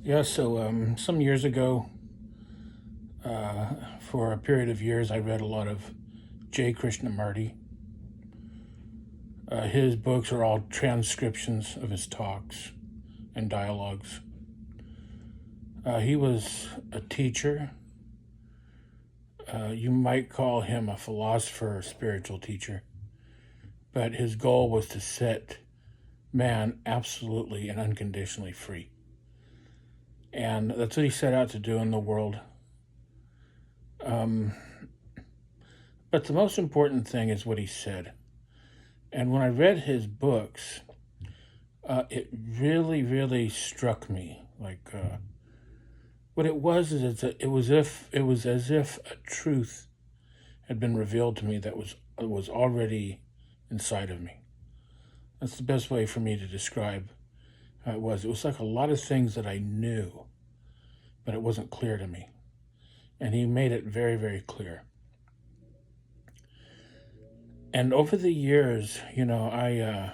Yeah, so some years ago, for a period of years, I read a lot of Krishnamurti. His books are all transcriptions of his talks and dialogues. He was a teacher. You might call him a philosopher or spiritual teacher, but his goal was to set man absolutely and unconditionally free. And that's what he set out to do in the world. Um, but the most important thing is what he said. And when I read his books, it really, really struck me. What it was is it was as if a truth had been revealed to me that was already inside of me. That's the best way for me to describe how it was. It was like a lot of things that I knew, but it wasn't clear to me. And he made it very, very clear. And over the years, I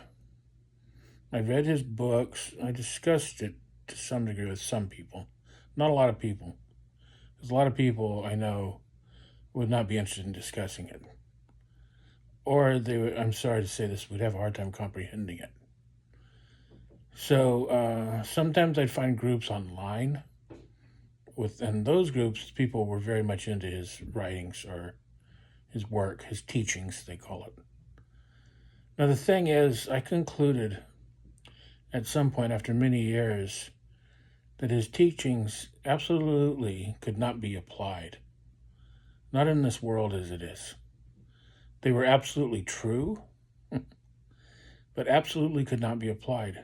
read his books. I discussed it to some degree with some people, not a lot of people, because a lot of people I know would not be interested in discussing it, or they would. I'm sorry to say this, would have a hard time comprehending it. So sometimes I'd find groups online and those groups, people were very much into his writings or his work, his teachings, they call it. Now the thing is, I concluded at some point after many years that his teachings absolutely could not be applied, not in this world as it is. They were absolutely true, but absolutely could not be applied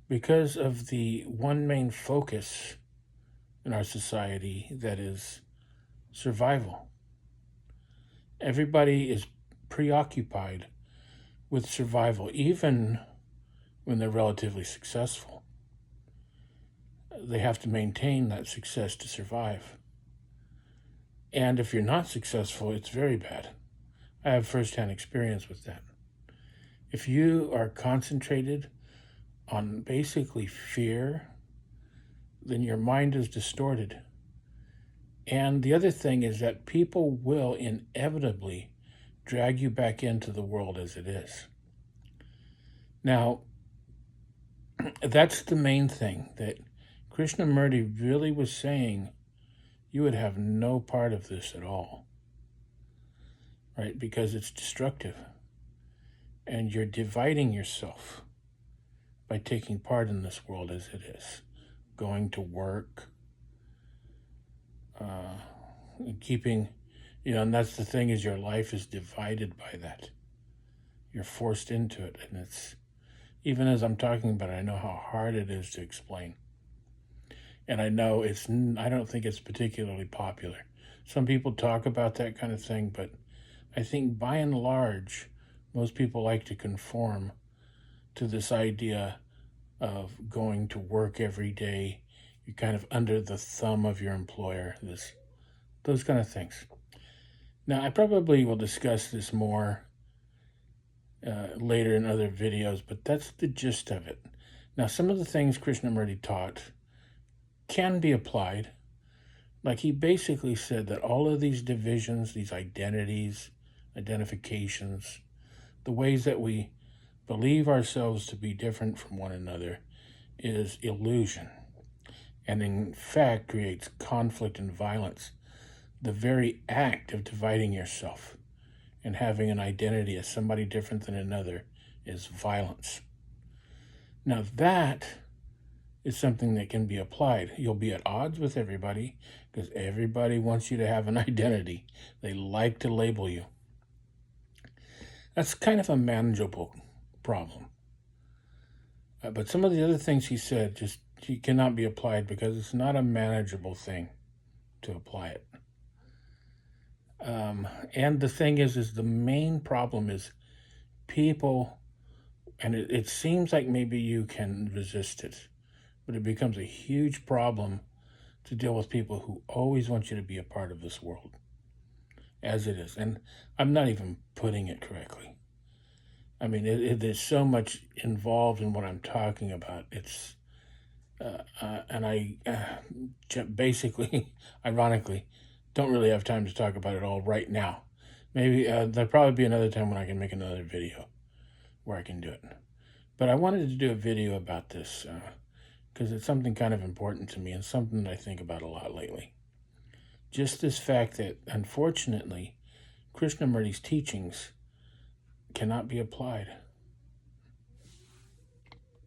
because of the one main focus in our society, that is survival. Everybody is preoccupied with survival, even when they're relatively successful. They have to maintain that success to survive. And if you're not successful, it's very bad. I have firsthand experience with that. If you are concentrated on basically fear, then your mind is distorted. And the other thing is that people will inevitably drag you back into the world as it is. Now, that's the main thing that Krishnamurti really was saying. You would have no part of this at all, right? Because it's destructive. And you're dividing yourself by taking part in this world as it is. Going to work, keeping, and that's the thing, is your life is divided by that. You're forced into it. And it's, even as I'm talking about it, I know how hard it is to explain. And I know I don't think it's particularly popular. Some people talk about that kind of thing, but I think by and large, most people like to conform to this idea of going to work every day. You're kind of under the thumb of your employer, those kind of things. Now, I probably will discuss this more later in other videos, but that's the gist of it. Now, some of the things Krishnamurti taught can be applied. Like, he basically said that all of these divisions, these identifications, the ways that we believe ourselves to be different from one another is illusion, and in fact creates conflict and violence. The very act of dividing yourself and having an identity as somebody different than another is violence. Now that is something that can be applied. You'll be at odds with everybody because everybody wants you to have an identity. They like to label you. That's kind of a manageable problem. But some of the other things he said he cannot be applied because it's not a manageable thing to apply it. And the thing is the main problem is people, and it seems like maybe you can resist it, but it becomes a huge problem to deal with people who always want you to be a part of this world as it is. And I'm not even putting it correctly. I mean, there's so much involved in what I'm talking about. And I basically, ironically, don't really have time to talk about it all right now. Maybe there'll probably be another time when I can make another video where I can do it. But I wanted to do a video about this because it's something kind of important to me and something that I think about a lot lately. Just this fact that, unfortunately, Krishnamurti's teachings cannot be applied.